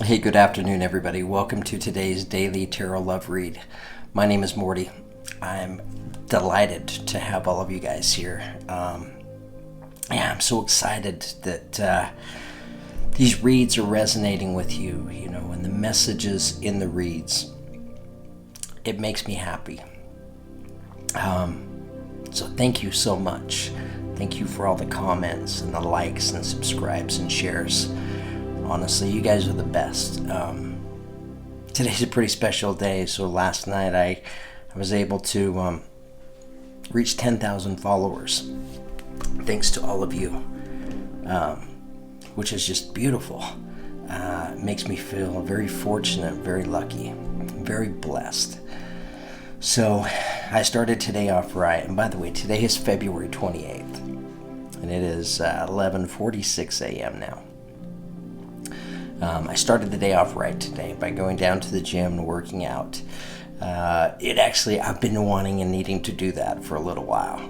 Hey, good afternoon, everybody. Welcome to today's daily tarot love read. My name is Morty. I'm delighted to have all of you guys here. I'm so excited that these reads are resonating with you, and the messages in the reads. It makes me happy. So thank you so much. Thank you for all the comments and the likes and subscribes and shares. Honestly, you guys are the best. Today's a pretty special day. So last night I was able to reach 10,000 followers. Thanks to all of you, which is just beautiful. It makes me feel very fortunate, very lucky, very blessed. So I started today off right. And by the way, today is February 28th. And it is 11:46 a.m. now. I started the day off right today by going down to the gym and working out. I've been wanting and needing to do that for a little while.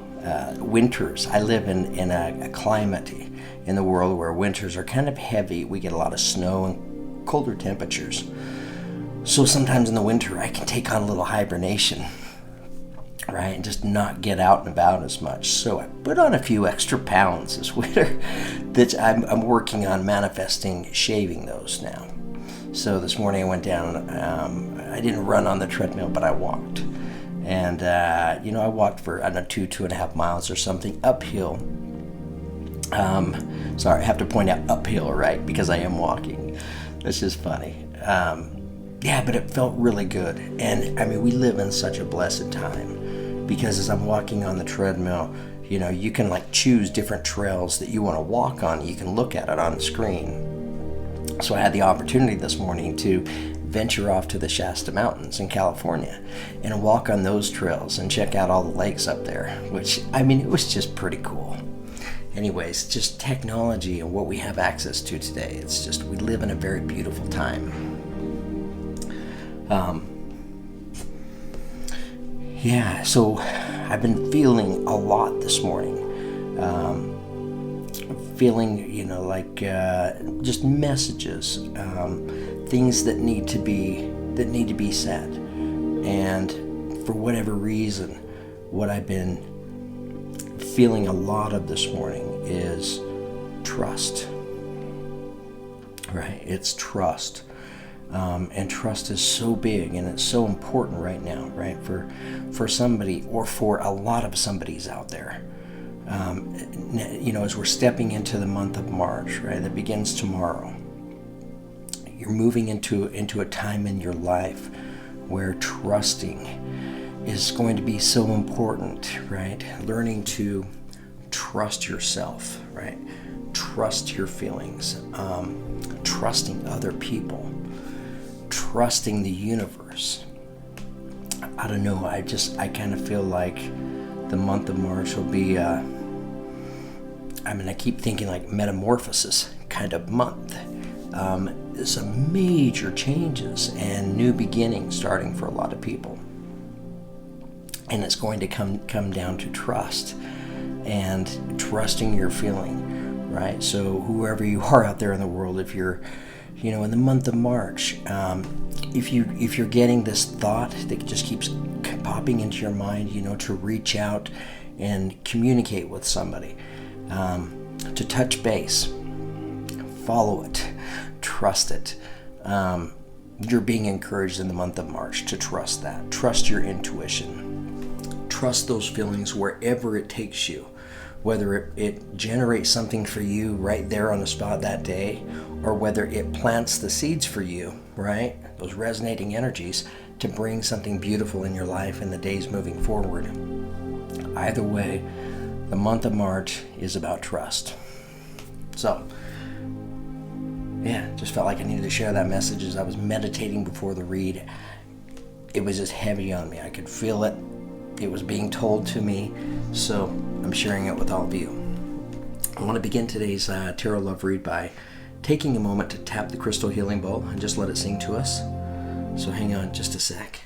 Winters, I live in a climate in the world where winters are kind of heavy. We get a lot of snow and colder temperatures. So sometimes in the winter I can take on a little hibernation, right, and just not get out and about as much. So I put on a few extra pounds this winter that I'm working on manifesting shaving those now. So this morning I went down, I didn't run on the treadmill, but I walked. And, I walked for, 2.5 miles or something uphill. Sorry, I have to point out uphill, right, because I am walking. That's just funny. But it felt really good. And, we live in such a blessed time. Because as I'm walking on the treadmill, you can choose different trails that you want to walk on. You can look at it on the screen. So I had the opportunity this morning to venture off to the Shasta Mountains in California and walk on those trails and check out all the lakes up there, which, it was just pretty cool. Anyways, just technology and what we have access to today. It's just, we live in a very beautiful time. So I've been feeling a lot this morning. Feeling, just messages, things that need to be said. And for whatever reason, what I've been feeling a lot of this morning is trust. Right? It's trust. And trust is so big and it's so important right now, right? For somebody or for a lot of somebodies out there. As we're stepping into the month of March, right? That begins tomorrow. You're moving into a time in your life where trusting is going to be so important, right? Learning to trust yourself, right? Trust your feelings, trusting other people. Trusting the universe. I don't know, I kind of feel like the month of March will be, I keep thinking metamorphosis kind of month. Some major changes and new beginnings starting for a lot of people. And it's going to come down to trust and trusting your feeling, right? So whoever you are out there in the world, if you're in the month of March, if you're getting this thought that just keeps popping into your mind, to reach out and communicate with somebody, to touch base, follow it, trust it. You're being encouraged in the month of March to trust that. Trust your intuition. Trust those feelings wherever it takes you. Whether it generates something for you right there on the spot that day, or whether it plants the seeds for you, right? Those resonating energies to bring something beautiful in your life in the days moving forward. Either way, the month of March is about trust. So, just felt like I needed to share that message as I was meditating before the read. It was just heavy on me. I could feel it. It was being told to me, so I'm sharing it with all of you. I want to begin today's tarot love read by taking a moment to tap the crystal healing bowl and just let it sing to us. So hang on just a sec.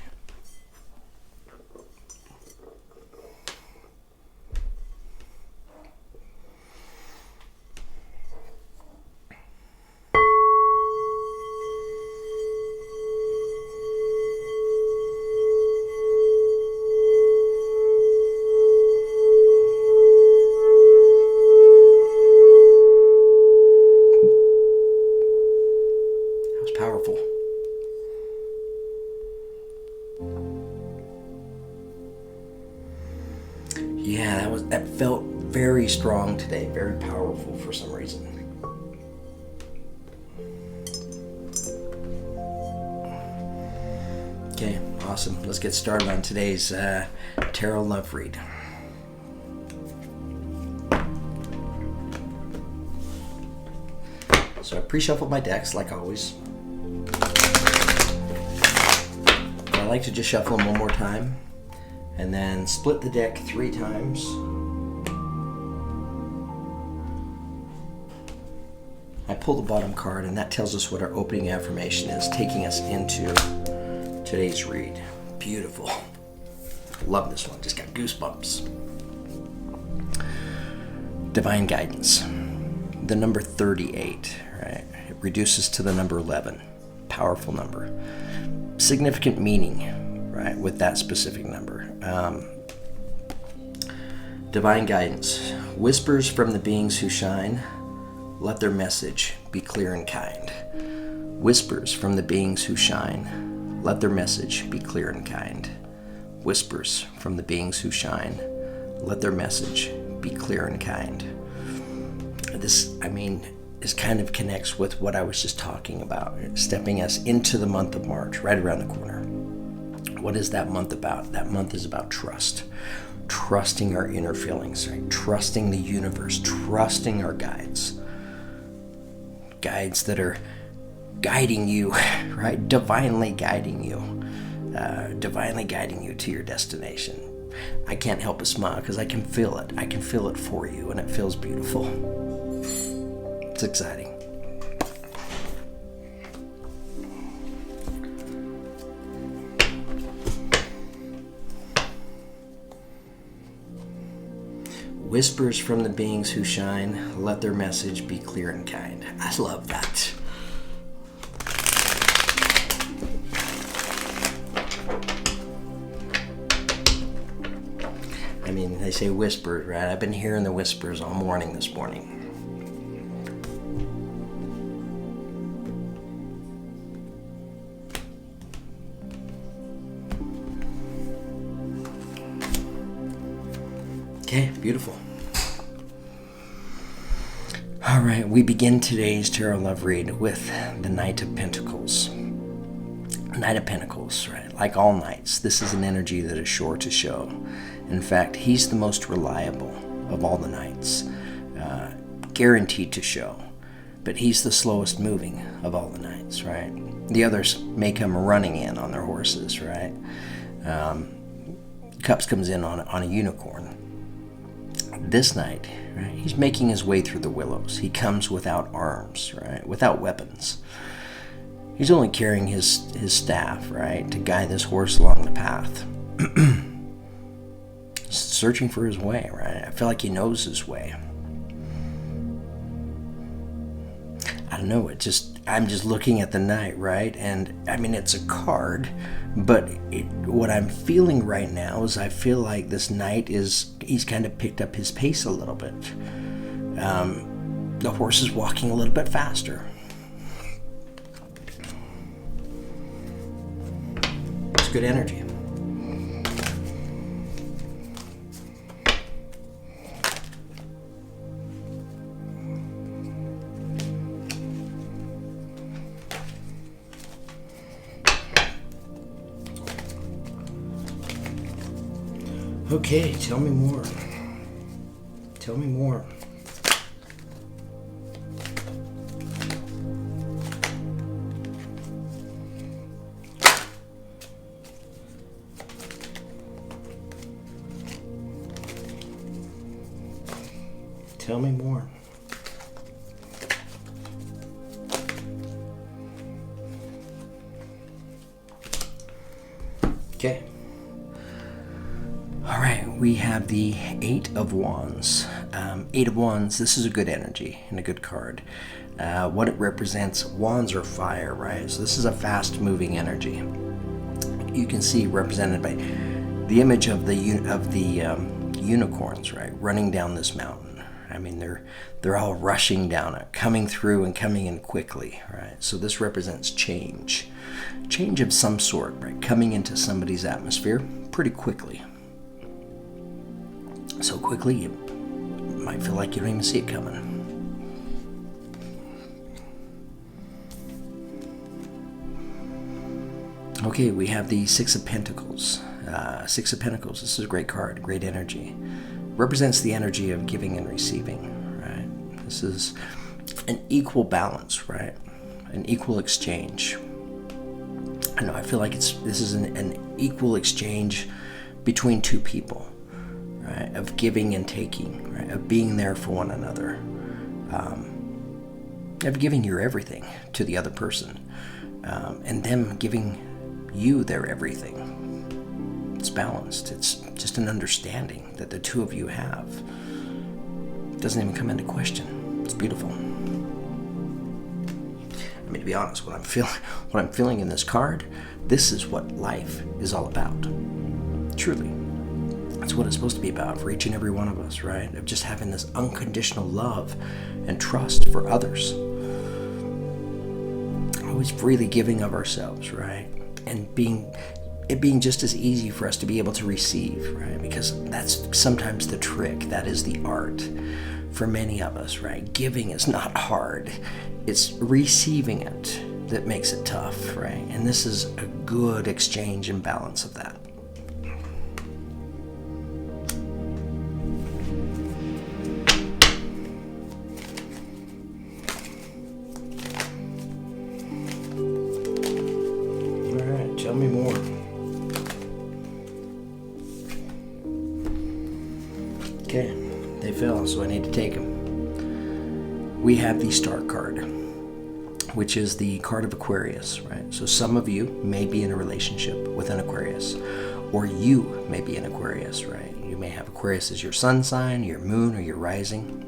Yeah, that felt very strong today, very powerful for some reason. Okay, awesome. Let's get started on today's tarot love read. So I pre-shuffled my decks like always. I like to just shuffle them one more time and then split the deck 3 times. I pull the bottom card, and that tells us what our opening affirmation is, taking us into today's read. Beautiful. Love this one. Just got goosebumps. Divine guidance. The number 38, right? It reduces to the number 11. Powerful number. Significant meaning, right, with that specific number. Divine guidance. Whispers from the beings who shine. Let their message be clear and kind. Whispers from the beings who shine. Let their message be clear and kind. Whispers from the beings who shine. Let their message be clear and kind. This kind of connects with what I was just talking about, stepping us into the month of March, right around the corner. What is that month about? That month is about trust. Trusting our inner feelings, right? Trusting the universe, trusting our guides. Guides that are guiding you, right? Divinely guiding you to your destination. I can't help but smile because I can feel it. I can feel it for you, and it feels beautiful. It's exciting. Whispers from the beings who shine, let their message be clear and kind. I love that. I mean, they say whispers, right? I've been hearing the whispers all morning this morning. Okay, beautiful. All right, we begin today's tarot love read with the Knight of Pentacles. Knight of Pentacles, right? Like all knights, this is an energy that is sure to show. In fact, he's the most reliable of all the knights, guaranteed to show. But he's the slowest moving of all the knights, right? The others may come running in on their horses, right? Cups comes in on a unicorn. This knight, right, he's making his way through the willows. He comes without arms, right, without weapons. He's only carrying his staff, right, to guide this horse along the path. Searching for his way, right? I feel like he knows his way. I don't know, I'm just looking at the knight, right? And I mean, it's a card, but what I'm feeling right now is I feel like this knight he's kind of picked up his pace a little bit. The horse is walking a little bit faster. It's good energy. Okay, tell me more. Tell me more. Tell me more. Okay. All right, we have the Eight of Wands. Eight of Wands, this is a good energy and a good card. What it represents, wands are fire, right? So this is a fast-moving energy. You can see represented by the image of the unicorns, right, running down this mountain. I mean, they're all rushing down it, coming through and coming in quickly, right? So this represents change of some sort, right? Coming into somebody's atmosphere pretty quickly. so quickly you might feel like you don't even see it coming. Okay, we have the Six of Pentacles. Six of Pentacles, this is a great card, great energy. Represents the energy of giving and receiving, right? This is an equal balance, right? An equal exchange. I know, I feel like this is an equal exchange between two people, right? Of giving and taking, right? Of being there for one another. Of giving your everything to the other person. And them giving you their everything. It's balanced. It's just an understanding that the two of you have. It doesn't even come into question. It's beautiful. I mean, to be honest, what I'm feeling in this card, this is what life is all about. Truly. That's what it's supposed to be about for each and every one of us, right? Of just having this unconditional love and trust for others. Always freely giving of ourselves, right? And it being just as easy for us to be able to receive, right? Because that's sometimes the trick. That is the art for many of us, right? Giving is not hard. It's receiving it that makes it tough, right? And this is a good exchange and balance of that. Tell me more. Okay, they fell, so I need to take them. We have the Star card, which is the card of Aquarius, right? So some of you may be in a relationship with an Aquarius, or you may be an Aquarius, right? You may have Aquarius as your sun sign, your moon, or your rising.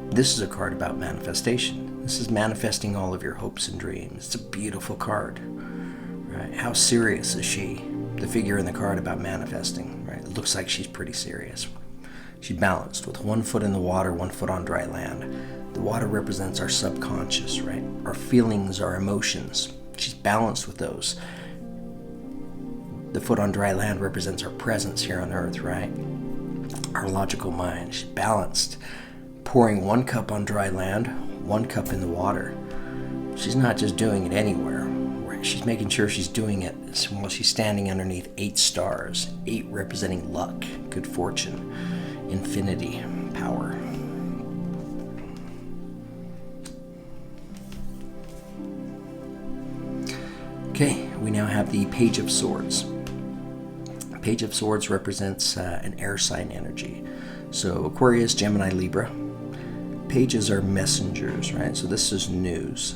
This is a card about manifestation. This is manifesting all of your hopes and dreams. It's a beautiful card. Right? How serious is she? The figure in the card about manifesting, right? It looks like she's pretty serious. She's balanced with one foot in the water, one foot on dry land. The water represents our subconscious, right? Our feelings, our emotions. She's balanced with those. The foot on dry land represents our presence here on earth, right? Our logical mind. She's balanced, pouring one cup on dry land, one cup in the water. She's not just doing it anywhere. She's making sure she's doing it while she's standing underneath 8 stars, 8 representing luck, good fortune, infinity, power. Okay, we now have the Page of Swords. Page of Swords represents an air sign energy. So Aquarius, Gemini, Libra. Pages are messengers, right? So this is news.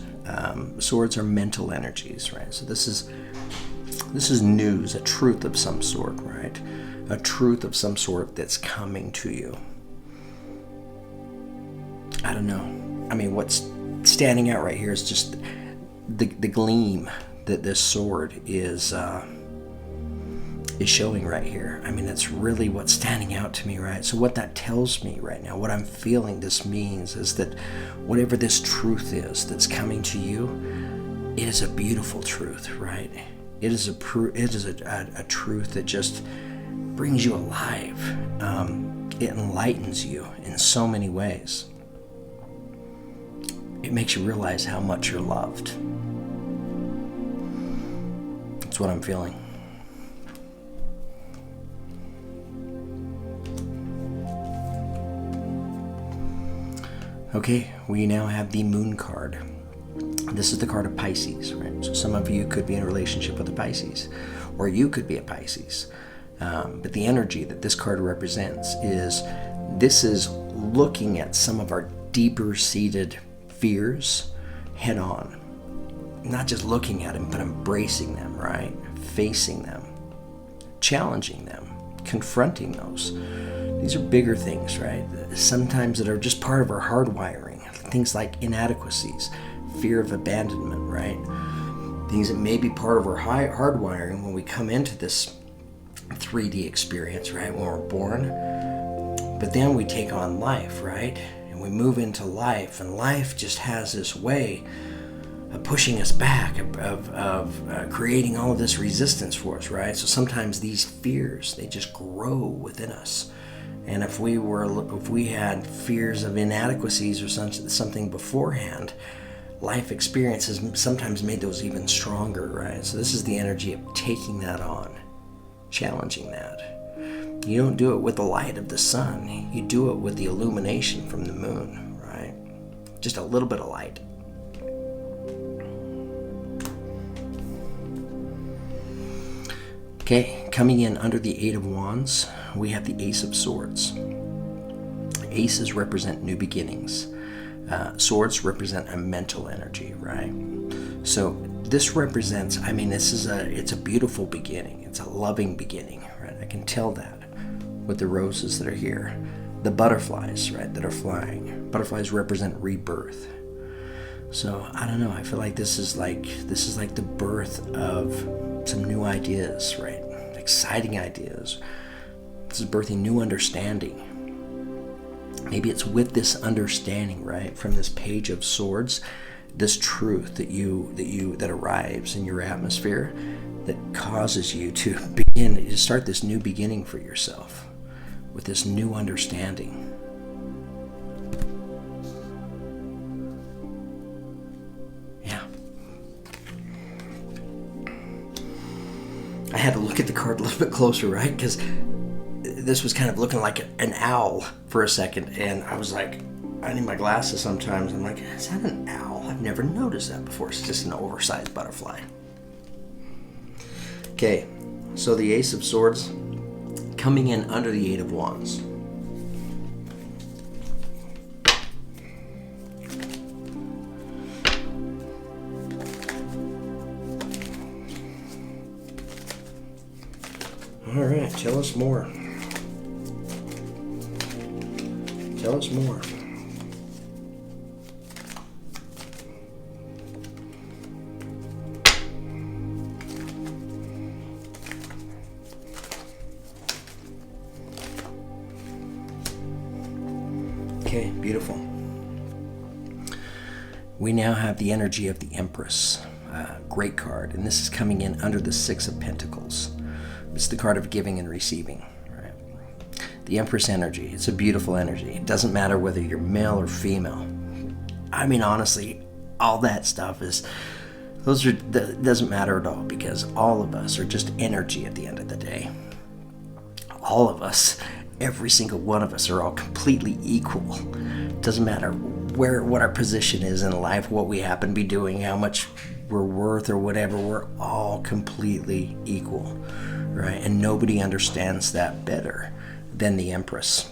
Swords are mental energies, right? So this is news, a truth of some sort, right? A truth of some sort that's coming to you. I don't know. I mean, what's standing out right here is just the gleam that this sword is showing right here. I mean, that's really what's standing out to me, right? So what that tells me right now, what I'm feeling this means is that whatever this truth is that's coming to you, it is a beautiful truth, right? It is a truth that just brings you alive. It enlightens you in so many ways. It makes you realize how much you're loved. That's what I'm feeling. Okay, we now have the Moon card. This is the card of Pisces, right? So some of you could be in a relationship with a Pisces, or you could be a Pisces. But the energy that this card represents is looking at some of our deeper-seated fears head on. Not just looking at them, but embracing them, right? Facing them, challenging them, confronting those. These are bigger things, right? Sometimes that are just part of our hardwiring. Things like inadequacies, fear of abandonment, right? Things that may be part of our hardwiring when we come into this 3D experience, right? When we're born. But then we take on life, right? And we move into life, and life just has this way pushing us back, of creating all of this resistance for us, right? So sometimes these fears, they just grow within us. And if we had fears of inadequacies or something beforehand, life experiences sometimes made those even stronger, right? So this is the energy of taking that on, challenging that. You don't do it with the light of the sun. You do it with the illumination from the moon, right? Just a little bit of light. Okay, coming in under the Eight of Wands, we have the Ace of Swords. Aces represent new beginnings. Swords represent a mental energy, right? So this represents, it's a beautiful beginning. It's a loving beginning, right? I can tell that with the roses that are here. The butterflies, right, that are flying. Butterflies represent rebirth. So I don't know, I feel like this is like the birth of some new ideas, right? Exciting ideas. This is birthing new understanding. Maybe it's with this understanding, right, from this Page of Swords, this truth that arrives in your atmosphere that causes you to start this new beginning for yourself with this new understanding. I had to look at the card a little bit closer, right? Because this was kind of looking like an owl for a second, and I was like, I need my glasses sometimes. I'm like, is that an owl? I've never noticed that before. It's just an oversized butterfly. Okay, so the Ace of Swords coming in under the Eight of Wands. All right, tell us more. Tell us more. Okay, beautiful. We now have the energy of the Empress. Great card, and this is coming in under the Six of Pentacles. It's the card of giving and receiving, right? The Empress energy, it's a beautiful energy. It doesn't matter whether you're male or female. I mean, honestly, all that stuff doesn't matter at all, because all of us are just energy at the end of the day. All of us, every single one of us are all completely equal. Doesn't matter what our position is in life, what we happen to be doing, how much we're worth or whatever, we're all completely equal. Right? And nobody understands that better than the Empress.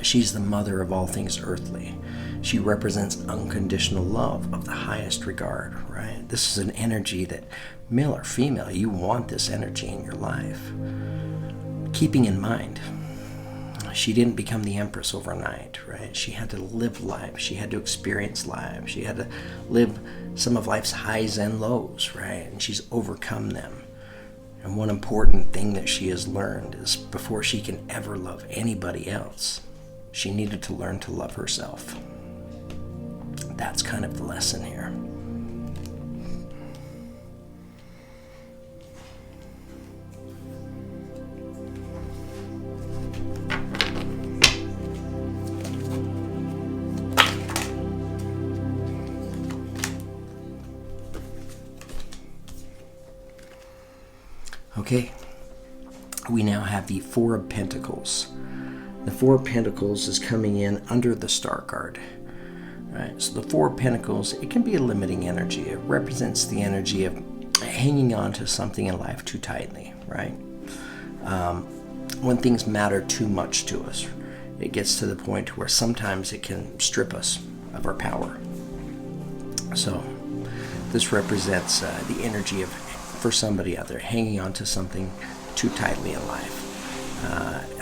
She's the mother of all things earthly. She represents unconditional love of the highest regard, right? This is an energy that, male or female, you want this energy in your life. Keeping in mind, she didn't become the Empress overnight, right? She had to live life. She had to experience life. She had to live some of life's highs and lows, right? And she's overcome them. And one important thing that she has learned is before she can ever love anybody else, she needed to learn to love herself. That's kind of the lesson here. Okay, we now have the Four of Pentacles. The Four of Pentacles is coming in under the Star card. Right, so the Four of Pentacles, it can be a limiting energy. It represents the energy of hanging on to something in life too tightly, right? When things matter too much to us, it gets to the point where sometimes it can strip us of our power. So this represents the energy of, for somebody out there, hanging on to something too tightly in life.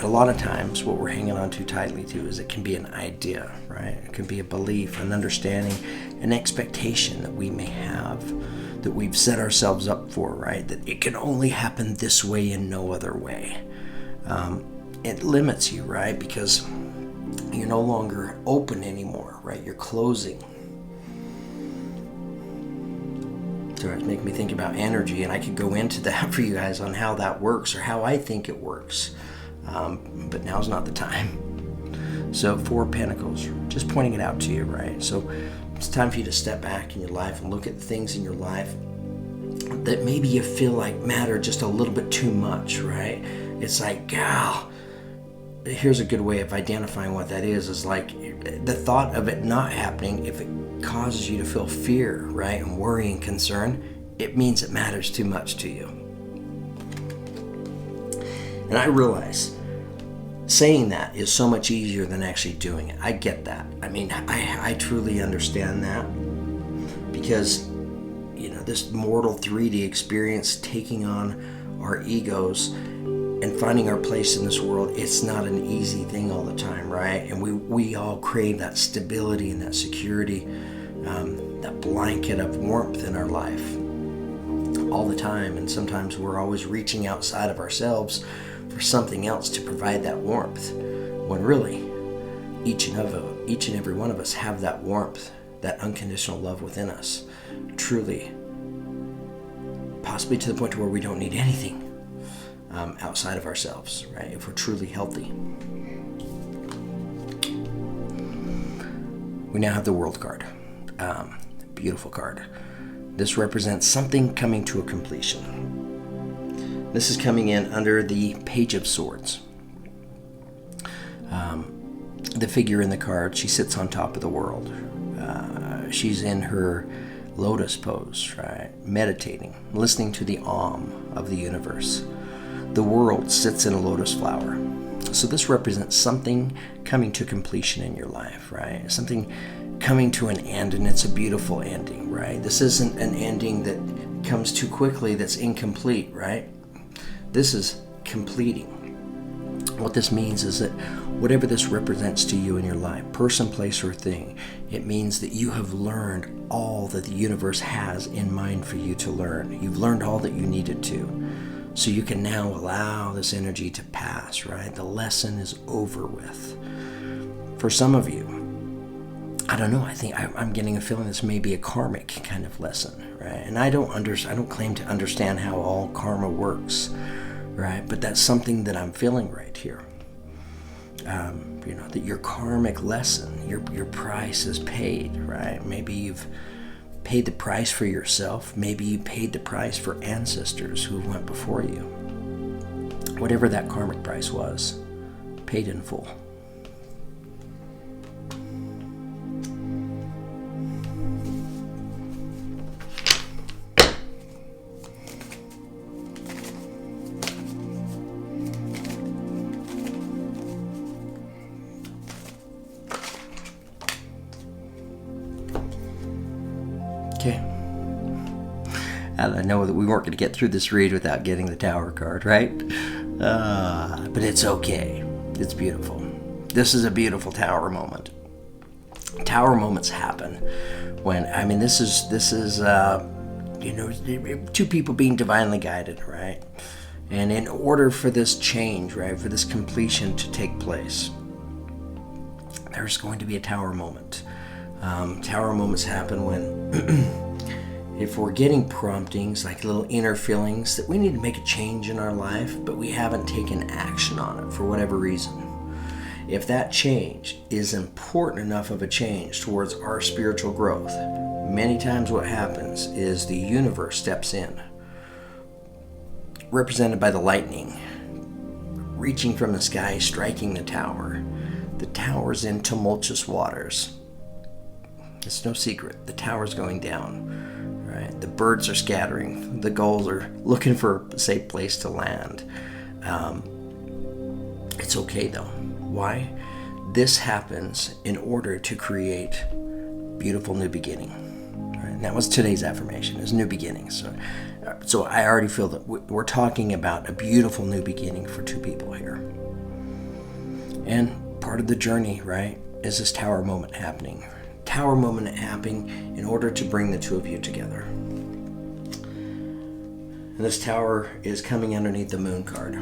A lot of times what we're hanging on too tightly to is it can be an idea, right? It can be a belief, an understanding, an expectation that we may have, that we've set ourselves up for, right? That it can only happen this way and no other way. It limits you, right? Because you're no longer open anymore, right? You're closing. Sorry, it's making me think about energy, and I could go into that for you guys on how that works or how I think it works. But now's not the time. So 4 of Pentacles, just pointing it out to you, right? So it's time for you to step back in your life and look at the things in your life that maybe you feel like matter just a little bit too much, right? It's like, here's a good way of identifying what that is like the thought of it not happening. If it causes you to feel fear, right, and worry and concern, it means it matters too much to you. And I realize saying that is so much easier than actually doing it. I get that. I mean, I truly understand that, because this mortal 3D experience, taking on our egos and finding our place in this world, it's not an easy thing all the time, right? And we all crave that stability and that security, that blanket of warmth in our life all the time. And sometimes we're always reaching outside of ourselves for something else to provide that warmth, when really each and every one of us have that warmth, that unconditional love within us, truly, possibly to the point where we don't need anything outside of ourselves, right? If we're truly healthy. We now have the World card. Beautiful card. This represents something coming to a completion. This is coming in under the Page of Swords. The figure in the card, she sits on top of the world. She's in her lotus pose, right? Meditating, listening to the of the universe. The world sits in a lotus flower. So this represents something coming to completion in your life, right? Something coming to an end, and it's a beautiful ending, right? This isn't an ending that comes too quickly, that's incomplete, right? This is completing. What this means is that whatever this represents to you in your life, person, place, or thing, it means that you have learned all that the universe has in mind for you to learn. You've learned all that you needed to. So you can now allow this energy to pass, right? The lesson is over with. For some of you, I don't know, I think I'm getting a feeling this may be a karmic kind of lesson, right? And I don't claim to understand how all karma works, right? But that's something that I'm feeling right here. That your karmic lesson, your price is paid, right? Maybe you've paid the price for yourself. Maybe you paid the price for ancestors who went before you. Whatever that karmic price was, paid in full. Okay. I know that we weren't going to get through this read without getting the Tower card, right? But it's okay. It's beautiful. This is a beautiful Tower moment. Tower moments happen when, this is two people being divinely guided, right? And in order for this change, right, for this completion to take place, there's going to be a Tower moment. Tower moments happen when if we're getting promptings, like little inner feelings that we need to make a change in our life, but we haven't taken action on it for whatever reason. If that change is important enough of a change towards our spiritual growth, many times what happens is the universe steps in, represented by the lightning, reaching from the sky, striking the tower. The tower's in tumultuous waters. It's no secret. The tower's going down, right? The birds are scattering. The gulls are looking for a safe place to land. It's okay though. Why? This happens in order to create beautiful new beginning. Right? And that was today's affirmation, is new beginnings. So I already feel that we're talking about a beautiful new beginning for two people here. And part of the journey, right, is this tower moment happening. Tower moment happening in order to bring the two of you together. And this tower is coming underneath the moon card.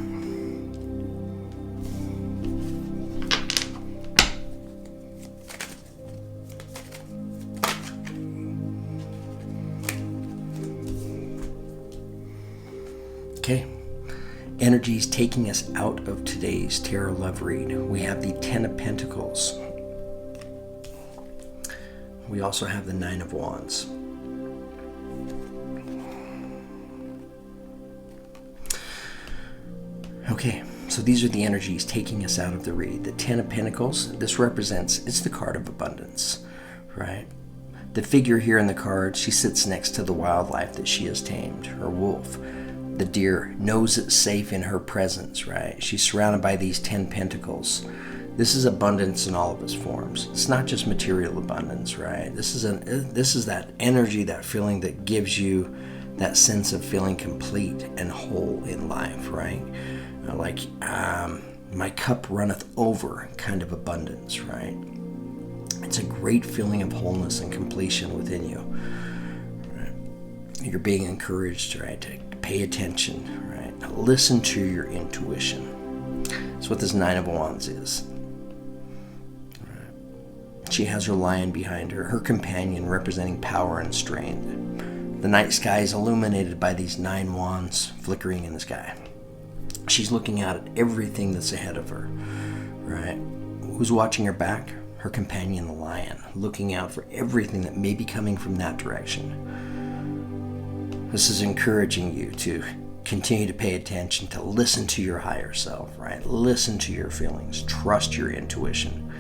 Okay. Energies taking us out of today's tarot love read. We have the Ten of Pentacles. We also have the Nine of Wands. Okay, so these are the energies taking us out of the read. The Ten of Pentacles, this represents, it's the card of abundance, right? The figure here in the card, she sits next to the wildlife that she has tamed, her wolf. The deer knows it's safe in her presence, right? She's surrounded by these 10 pentacles. This is abundance in all of its forms. It's not just material abundance, right? This is that energy, that feeling that gives you that sense of feeling complete and whole in life, right? Like my cup runneth over kind of abundance, right? It's a great feeling of wholeness and completion within you. Right? You're being encouraged, right, to pay attention, right? Now listen to your intuition. That's what this Nine of Wands is. Right? She has her lion behind her, her companion representing power and strength. The night sky is illuminated by these 9 wands flickering in the sky. She's looking out at everything that's ahead of her, right? Who's watching her back? Her companion, the lion, looking out for everything that may be coming from that direction. This is encouraging you to continue to pay attention, to listen to your higher self, right? Listen to your feelings. Trust your intuition.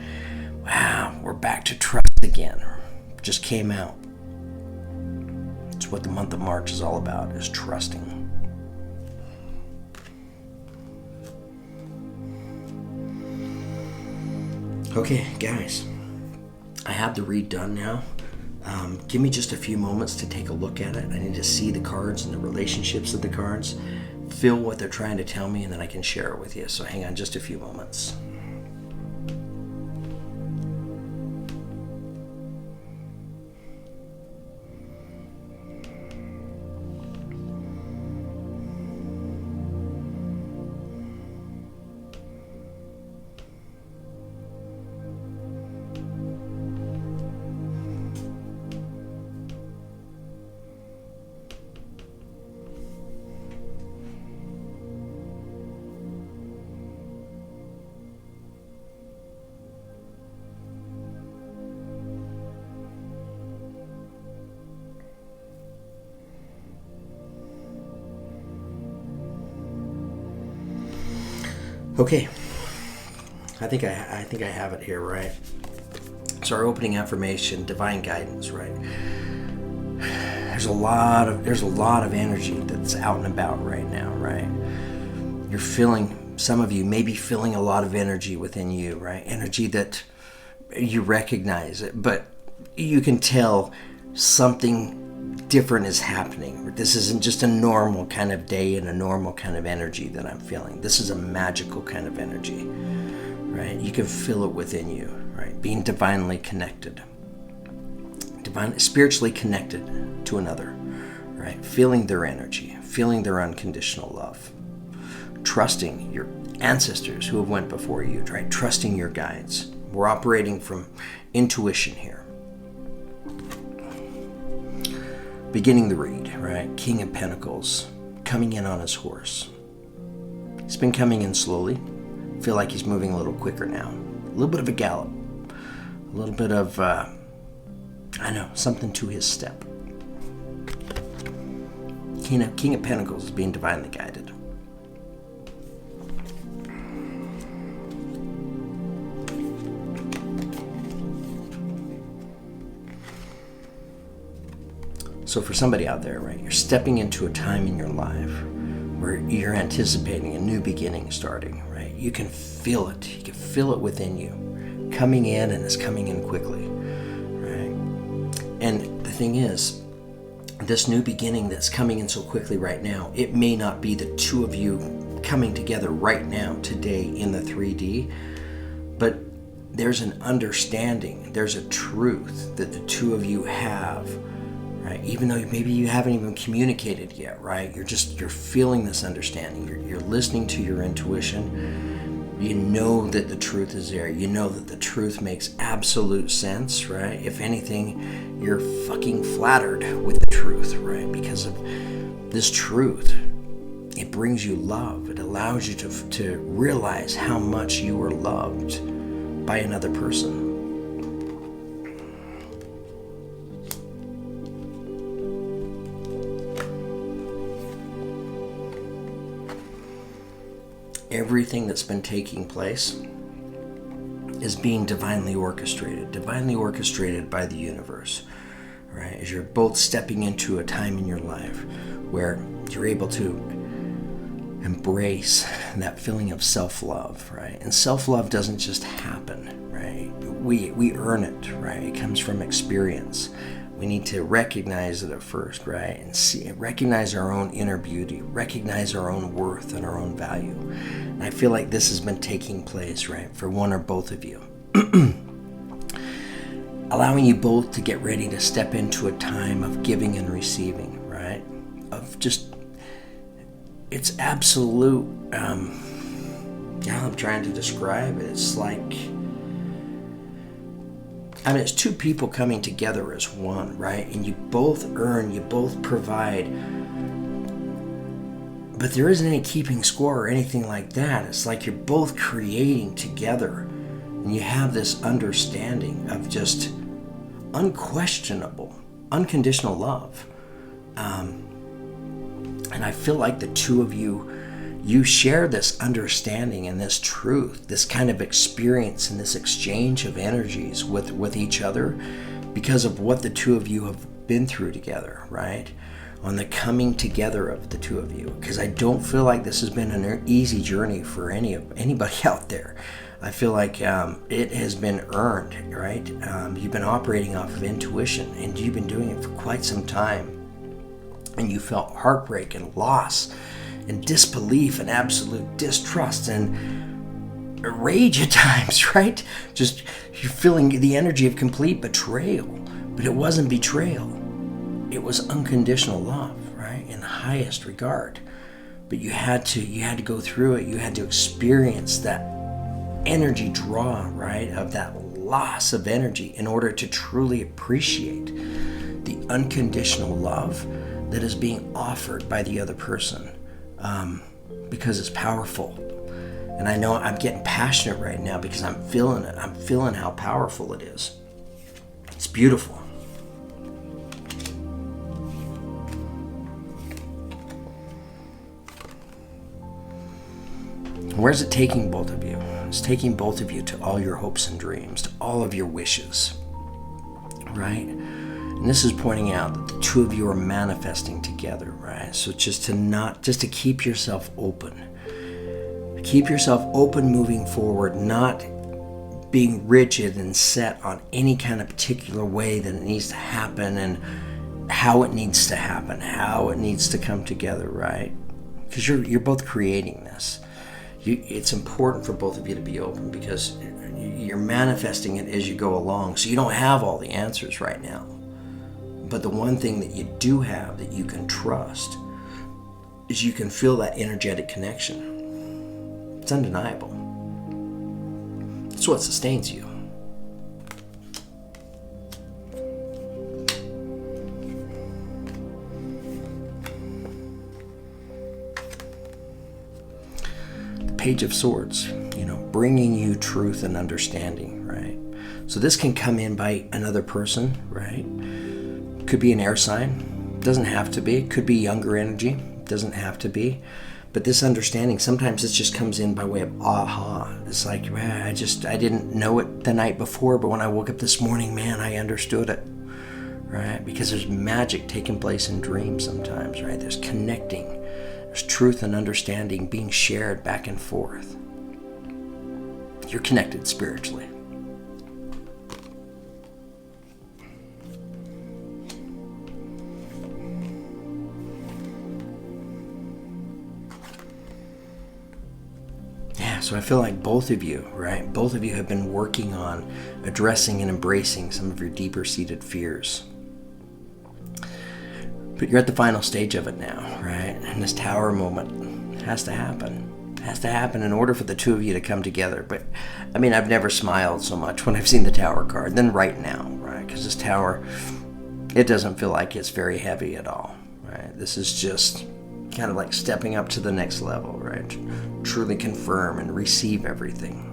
Wow, we're back to trust again. Just came out. It's what the month of March is all about, is trusting. Okay, guys, I have the read done now. Give me just a few moments to take a look at it. I need to see the cards and the relationships of the cards, feel what they're trying to tell me, and then I can share it with you. So hang on just a few moments. Okay, I think I have it here, right? So our opening affirmation, divine guidance, right? There's a lot of energy that's out and about right now, right? You're feeling, some of you may be feeling a lot of energy within you, right? Energy that you recognize it, but you can tell something different is happening. This isn't just a normal kind of day and a normal kind of energy that I'm feeling. This is a magical kind of energy, right? You can feel it within you, right? Being divinely connected, spiritually connected to another, right? Feeling their energy, feeling their unconditional love, trusting your ancestors who have went before you, right? Trusting your guides. We're operating from intuition here. Beginning the read, right? King of Pentacles, coming in on his horse. He's been coming in slowly. I feel like he's moving a little quicker now. A little bit of a gallop. A little bit of, something to his step. King of Pentacles is being divinely guided. So for somebody out there, right, you're stepping into a time in your life where you're anticipating a new beginning starting, right? You can feel it. You can feel it within you, coming in, and it's coming in quickly, right? And the thing is, this new beginning that's coming in so quickly right now, it may not be the two of you coming together right now, today, in the 3D, but there's an understanding, there's a truth that the two of you have, right? Even though maybe you haven't even communicated yet, right? You're feeling this understanding. You're listening to your intuition. You know that the truth is there. You know that the truth makes absolute sense, right? If anything, you're fucking flattered with the truth, right? Because of this truth it brings you love. It allows you to realize how much you are loved by another person. Everything that's been taking place is being divinely orchestrated by the universe, right? As you're both stepping into a time in your life where you're able to embrace that feeling of self-love, right? And self-love doesn't just happen, right? We earn it, right? It comes from experience. We need to recognize it at first, right? And recognize our own inner beauty, recognize our own worth and our own value. And I feel like this has been taking place, right, for one or both of you. Allowing you both to get ready to step into a time of giving and receiving, right? Of just, it's absolute, I'm trying to describe it. It's like, it's two people coming together as one, right? And you both earn, you both provide, but there isn't any keeping score or anything like that. It's like you're both creating together, and you have this understanding of just unquestionable, unconditional love. And I feel like the two of you share this understanding and this truth, this kind of experience and this exchange of energies with each other because of what the two of you have been through together, right? On the coming together of the two of you. Because I don't feel like this has been an easy journey for anybody out there. I feel like it has been earned, right? You've been operating off of intuition, and you've been doing it for quite some time. And you felt heartbreak and loss and disbelief and absolute distrust and rage at times, right? Just you're feeling the energy of complete betrayal. But it wasn't betrayal. It was unconditional love, right? In the highest regard. But you had to go through it. You had to experience that energy draw, right? Of that loss of energy in order to truly appreciate the unconditional love that is being offered by the other person. Because it's powerful. And I know I'm getting passionate right now because I'm feeling it. I'm feeling how powerful it is. It's beautiful. Where's it taking both of you? It's taking both of you to all your hopes and dreams, to all of your wishes, right? And this is pointing out that the two of you are manifesting together, right? So just to keep yourself open. Keep yourself open moving forward, not being rigid and set on any kind of particular way that it needs to happen and how it needs to happen, how it needs to come together, right? Because you're both creating this. It's important for both of you to be open because you're manifesting it as you go along. So you don't have all the answers right now. But the one thing that you do have that you can trust is you can feel that energetic connection. It's undeniable. It's what sustains you. The Page of Swords, bringing you truth and understanding, right? So this can come in by another person, right? Could be an air sign. Doesn't have to be. Could be younger energy. Doesn't have to be. But this understanding, sometimes it just comes in by way of aha. It's like, I didn't know it the night before, but when I woke up this morning, man, I understood it, right? Because there's magic taking place in dreams sometimes, right? There's connecting. There's truth and understanding being shared back and forth. You're connected spiritually. So I feel like both of you, right? Both of you have been working on addressing and embracing some of your deeper seated fears. But you're at the final stage of it now, right? And this tower moment has to happen. It has to happen in order for the two of you to come together. But I've never smiled so much when I've seen the tower card than right now, right? Because this tower, it doesn't feel like it's very heavy at all, right? This is just kind of like stepping up to the next level, right? Truly confirm and receive everything.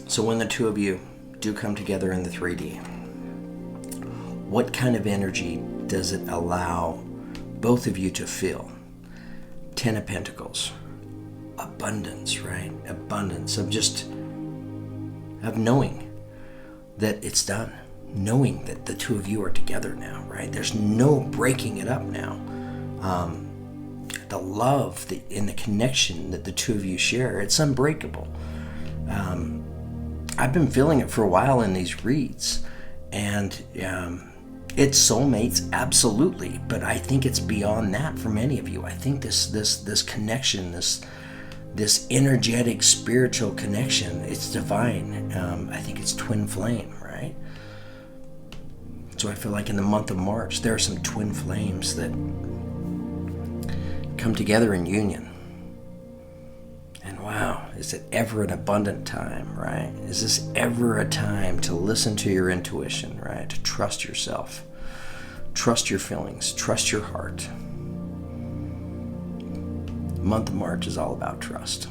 So when the two of you do come together in the 3D, what kind of energy does it allow both of you to feel? 10 of Pentacles. Abundance, right? Abundance of knowing that it's done. Knowing that the two of you are together now, right? There's no breaking it up now. The love and the connection that the two of you share, it's unbreakable. I've been feeling it for a while in these reads, and it's soulmates, absolutely, but I think it's beyond that for many of you. I think this connection, this energetic spiritual connection, it's divine. I think it's twin flame, right? So I feel like in the month of March, there are some twin flames that come together in union. And wow, is it ever an abundant time, right? Is this ever a time to listen to your intuition, right? To trust yourself, trust your feelings, trust your heart. The month of March is all about trust.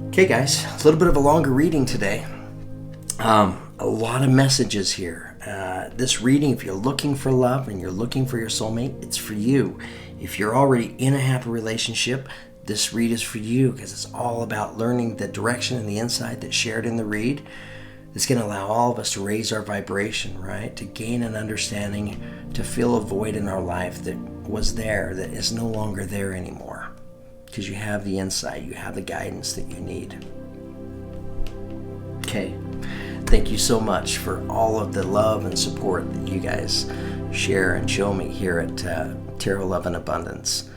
Okay, guys, a little bit of a longer reading today. A lot of messages here. This reading, if you're looking for love and you're looking for your soulmate, it's for you. If you're already in a happy relationship, this read is for you, because it's all about learning the direction and the insight that's shared in the read. It's going to allow all of us to raise our vibration, right? To gain an understanding, to fill a void in our life that was there, that is no longer there anymore. Because you have the insight, you have the guidance that you need. Okay. Thank you so much for all of the love and support that you guys share and show me here at Tarot Love and Abundance.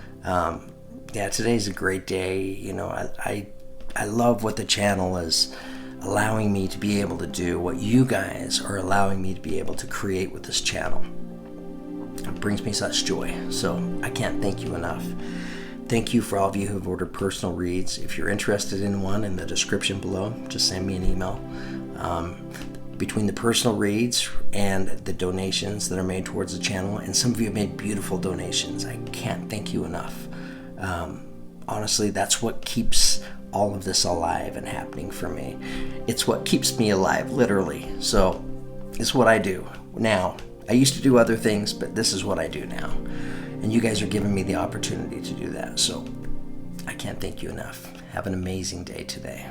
Today's a great day. You know, I love what the channel is allowing me to be able to do, what you guys are allowing me to be able to create with this channel. It brings me such joy. So I can't thank you enough. Thank you for all of you who've ordered personal reads. If you're interested in one, in the description below, just send me an email. Between the personal reads and the donations that are made towards the channel, and some of you have made beautiful donations, I can't thank you enough. Honestly, that's what keeps all of this alive and happening for me. It's what keeps me alive, literally. So it's what I do now. I used to do other things, but this is what I do now. And you guys are giving me the opportunity to do that. So I can't thank you enough. Have an amazing day today.